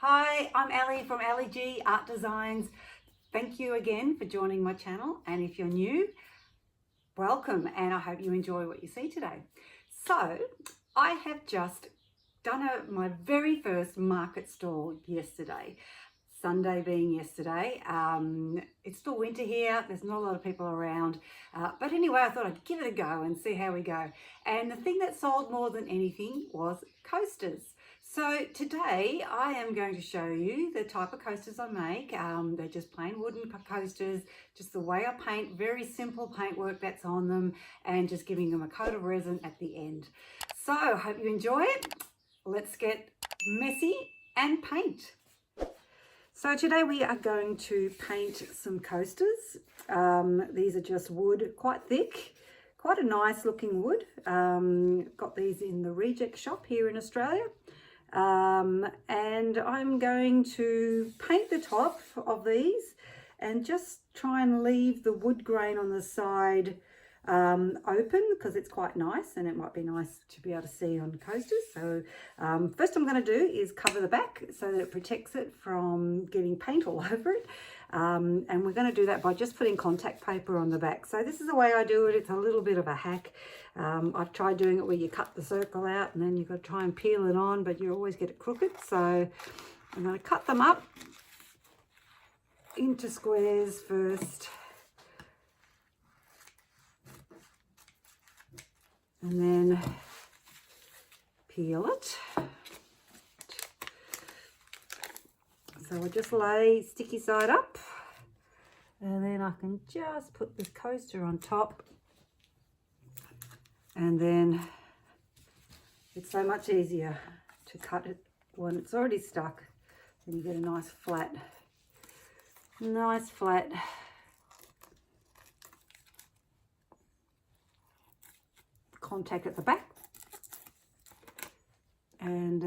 Hi, I'm Ali from Ali G Art Designs. Thank you again for joining my channel, and if you're new, welcome, and I hope you enjoy what you see today. So I have just done my very first market stall yesterday, Sunday being yesterday. It's still winter here, there's not a lot of people around, but anyway, I thought I'd give it a go and see how we go. And the thing that sold more than anything was coasters. So today I am going to show you the type of coasters I make. They're just plain wooden coasters, just the way I paint, very simple paintwork that's on them, and just giving them a coat of resin at the end. So I hope you enjoy it. Let's get messy and paint. So today we are going to paint some coasters. These are just wood, quite thick, quite a nice looking wood. Got these in the Reject shop here in Australia. And I'm going to paint the top of these and just try and leave the wood grain on the side open, because it's quite nice and it might be nice to be able to see on coasters. So first I'm going to do is cover the back so that it protects it from getting paint all over it. And we're going to do that by just putting contact paper on the back. So this is the way I do it. It's a little bit of a hack. I've tried doing it where you cut the circle out and then you've got to try and peel it on, but you always get it crooked. So I'm going to cut them up into squares first, and then peel it. So I just lay sticky side up, and then I can just put this coaster on top, and then it's so much easier to cut it when it's already stuck. Then you get a nice flat contact at the back, and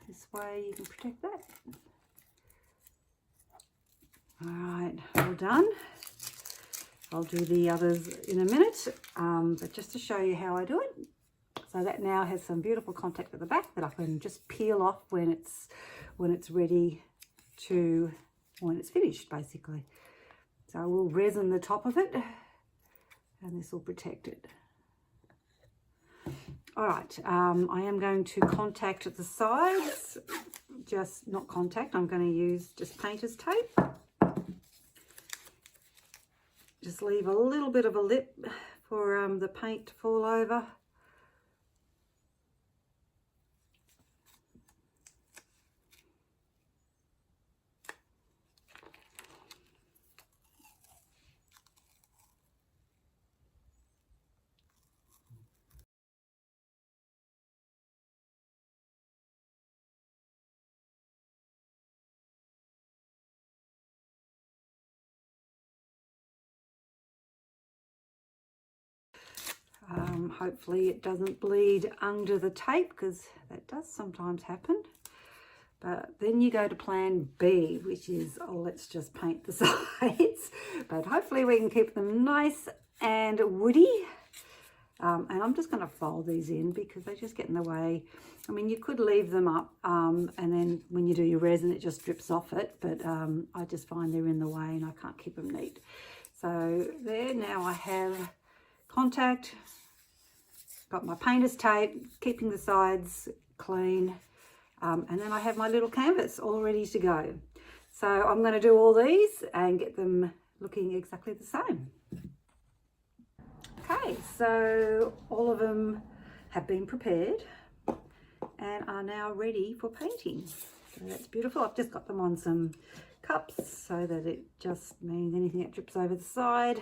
this way you can protect that. All right, all done. I'll do the others in a minute, but just to show you how I do it. So that now has some beautiful contact at the back that I can just peel off when it's ready to, when it's finished basically. So I will resin the top of it, and this will protect it. All right, I am going to contact at the sides, just not contact, I'm going to use just painter's tape. Just leave a little bit of a lip for the paint to fall over. Hopefully it doesn't bleed under the tape, because that does sometimes happen. But then you go to plan B, which is, oh, let's just paint the sides. But hopefully we can keep them nice and woody. And I'm just going to fold these in because they just get in the way. I mean, you could leave them up and then when you do your resin it just drips off it, but I just find they're in the way and I can't keep them neat. So there, now I have contact, got my painter's tape, keeping the sides clean, and then I have my little canvas all ready to go. So I'm going to do all these and get them looking exactly the same. Okay, so all of them have been prepared and are now ready for painting. So that's beautiful. I've just got them on some cups so that it just means anything that drips over the side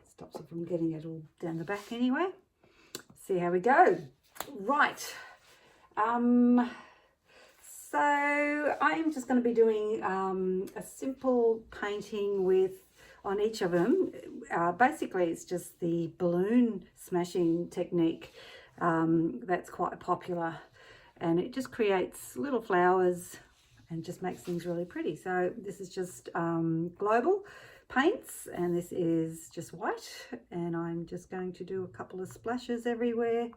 stops it from getting it all down the back anyway. See how we go. Right. So I'm just going to be doing a simple painting with, on each of them. Basically it's just the balloon smashing technique that's quite popular, and it just creates little flowers and just makes things really pretty. So this is just global paints, and this is just white, and I'm just going to do a couple of splashes everywhere.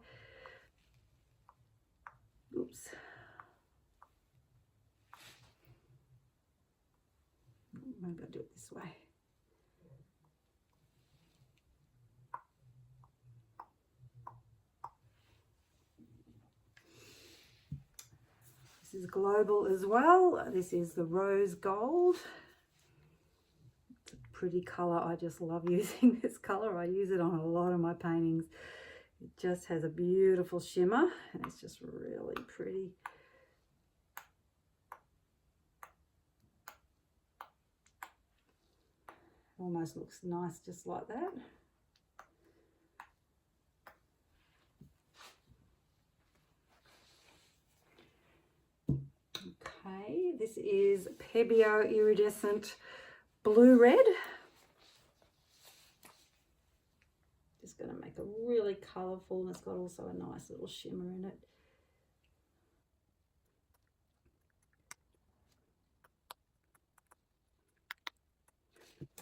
Oops. maybe I'll do it this way. This is global as well. This is the rose gold. It's a pretty color. I just love using this color. I use it on a lot of my paintings. It just has a beautiful shimmer and it's just really pretty. Almost looks nice just like that. Okay, this is Pebeo Iridescent Blue Red. Just going to make it really colourful, and it's got also a nice little shimmer in it.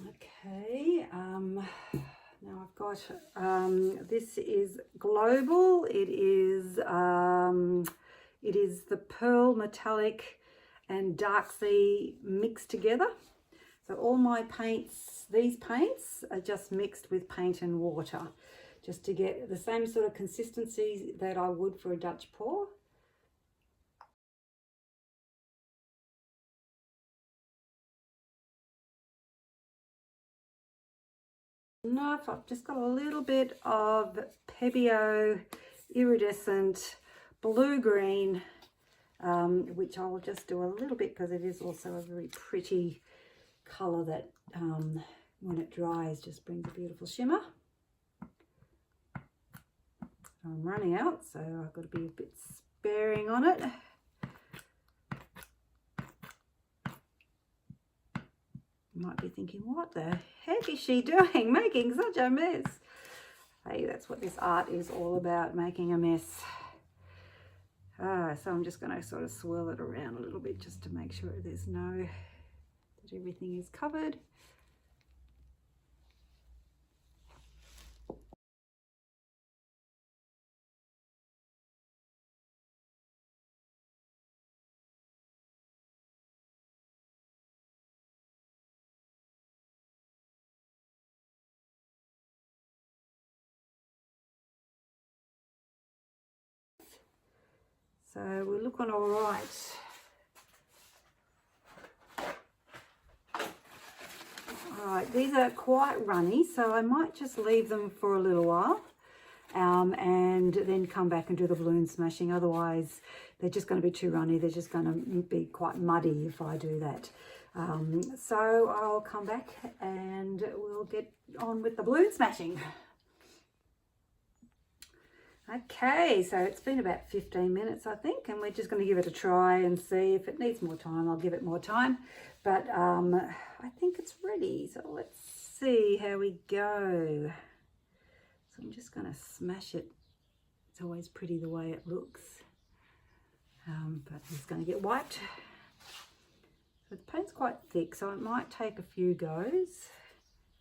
Okay, now I've got, this is global. It is the pearl metallic and dark sea mixed together. So all my paints, these paints are just mixed with paint and water, just to get the same sort of consistency that I would for a Dutch pour. Enough. I've just got a little bit of Pebeo Iridescent Blue Green, which I'll just do a little bit because it is also a very pretty colour that when it dries just brings a beautiful shimmer. I'm running out, so I've got to be a bit sparing on it. You might be thinking, what the heck is she doing, making such a mess? Hey, that's what this art is all about, making a mess. So I'm just going to sort of swirl it around a little bit just to make sure there's that everything is covered. So we're looking all right. All right, these are quite runny, so I might just leave them for a little while and then come back and do the balloon smashing. Otherwise, they're just going to be too runny. They're just going to be quite muddy if I do that. So I'll come back and we'll get on with the balloon smashing. Okay, so it's been about 15 minutes, I think, and we're just going to give it a try and see if it needs more time. I'll give it more time, but I think it's ready. So let's see how we go. So I'm just going to smash it. It's always pretty the way it looks, but it's going to get wiped. So the paint's quite thick, so it might take a few goes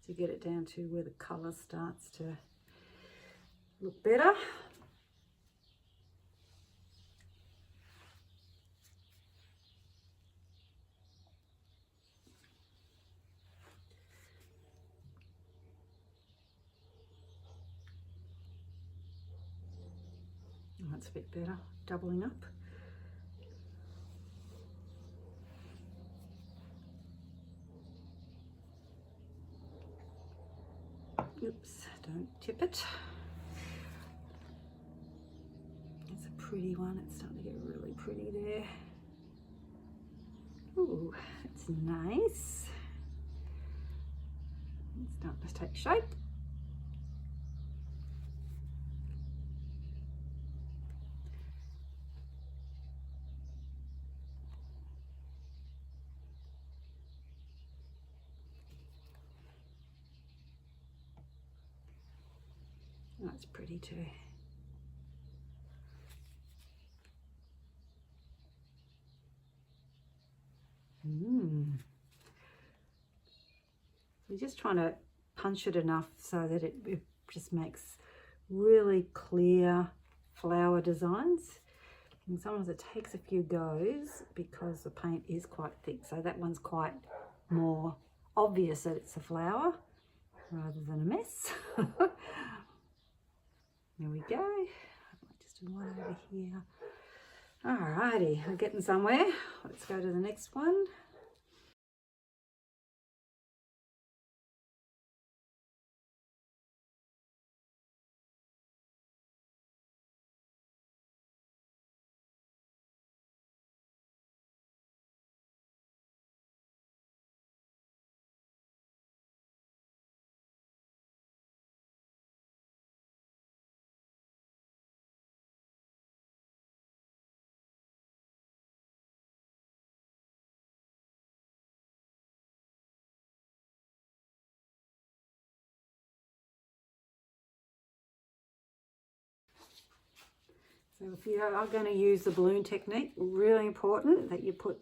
to get it down to where the colour starts to look better. That's a bit better, doubling up. Oops, don't tip it. It's a pretty one. It's starting to get really pretty there. Ooh, it's nice. It's starting to take shape. That's pretty too. We're just trying to punch it enough so that it just makes really clear flower designs. And sometimes it takes a few goes because the paint is quite thick. So that one's quite more obvious that it's a flower rather than a mess. There we go. I might just do one over here. Alrighty, we're getting somewhere. Let's go to the next one. So if you are going to use the balloon technique, really important that you put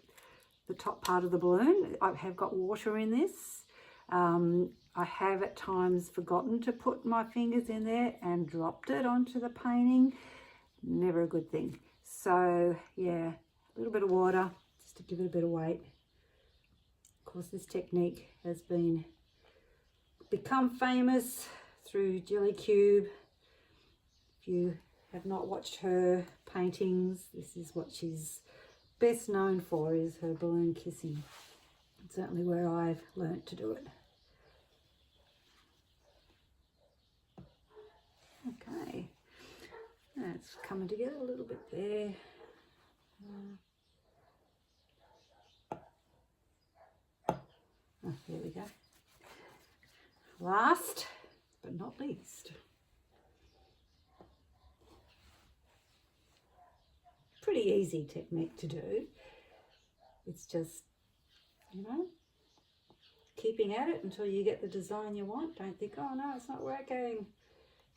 the top part of the balloon. I have got water in this. I have at times forgotten to put my fingers in there and dropped it onto the painting. Never a good thing. So yeah, a little bit of water just to give it a bit of weight. Of course, this technique has become famous through Jelly Cube. If you have not watched her paintings, this is what she's best known for, is her balloon kissing. It's certainly where I've learnt to do it. Okay, that's coming together a little bit there. Oh, there we go. Last but not least, pretty easy technique to do. It's just, you know, keeping at it until you get the design you want. Don't think, oh no, it's not working.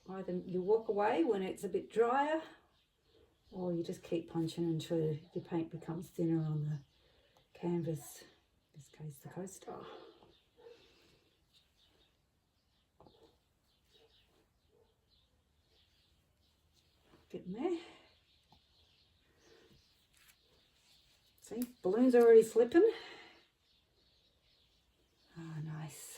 Either you walk away when it's a bit drier, or you just keep punching until your paint becomes thinner on the canvas, in this case the coaster. Getting there. See, balloon's already slipping. Oh, nice.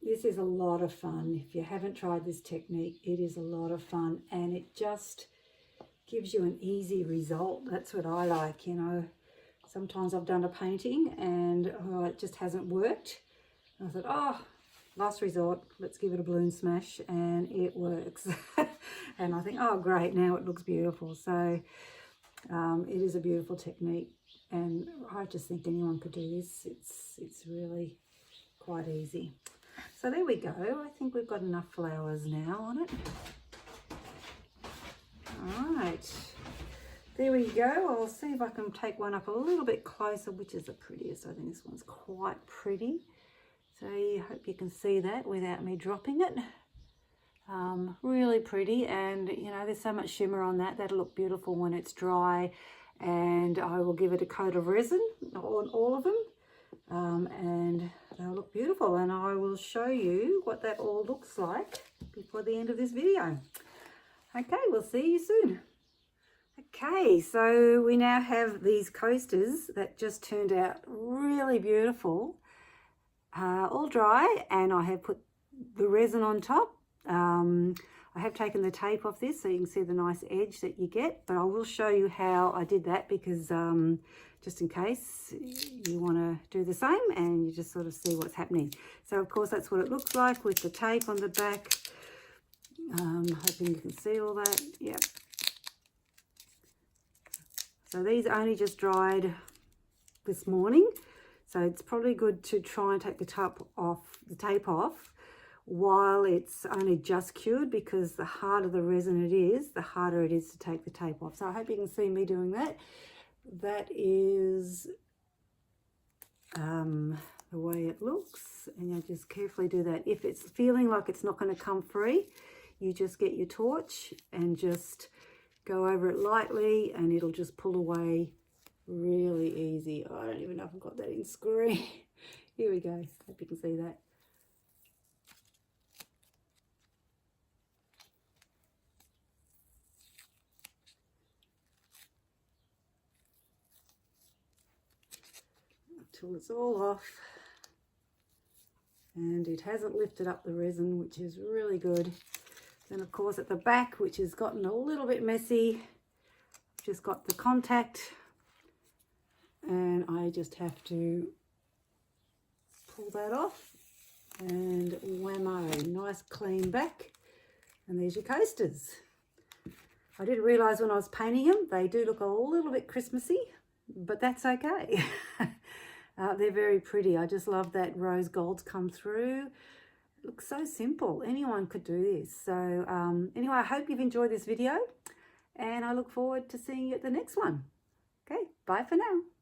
This is a lot of fun. If you haven't tried this technique, it is a lot of fun, and it just gives you an easy result. That's what I like, you know. Sometimes I've done a painting and it just hasn't worked. I thought, oh, last resort, let's give it a balloon smash, and it works. And I think, oh great, now it looks beautiful. So it is a beautiful technique, and I just think anyone could do this. It's really quite easy. So there we go. I think we've got enough flowers now on it. All right, there we go. I'll see if I can take one up a little bit closer, which is the prettiest. I think this one's quite pretty. So I hope you can see that without me dropping it. Really pretty, and you know, there's so much shimmer on that. That'll look beautiful when it's dry, and I will give it a coat of resin on all of them, and they'll look beautiful, and I will show you what that all looks like before the end of this video. Okay, we'll see you soon. Okay, so we now have these coasters that just turned out really beautiful, all dry, and I have put the resin on top. I have taken the tape off this so you can see the nice edge that you get, but I will show you how I did that, because just in case you want to do the same and you just sort of see what's happening. So of course that's what it looks like with the tape on the back. Hoping you can see all that. Yep. So these only just dried this morning, so it's probably good to try and take the tape off while it's only just cured, because the harder the resin it is, the harder it is to take the tape off. So I hope you can see me doing that. That is the way it looks, and you just carefully do that. If it's feeling like it's not going to come free, you just get your torch and just go over it lightly, and it'll just pull away really easy. Oh, I don't even know if I've got that in screen. Here we go. Hope you can see that. till it's all off. And it hasn't lifted up the resin, which is really good. Then of course at the back, which has gotten a little bit messy, just got the contact, and I just have to pull that off, and whammo, nice clean back. And there's your coasters. I didn't realise when I was painting them, they do look a little bit Christmassy, but that's okay. They're very pretty. I just love that rose gold's come through. It looks so simple. Anyone could do this. So anyway, I hope you've enjoyed this video, and I look forward to seeing you at the next one. Okay, bye for now.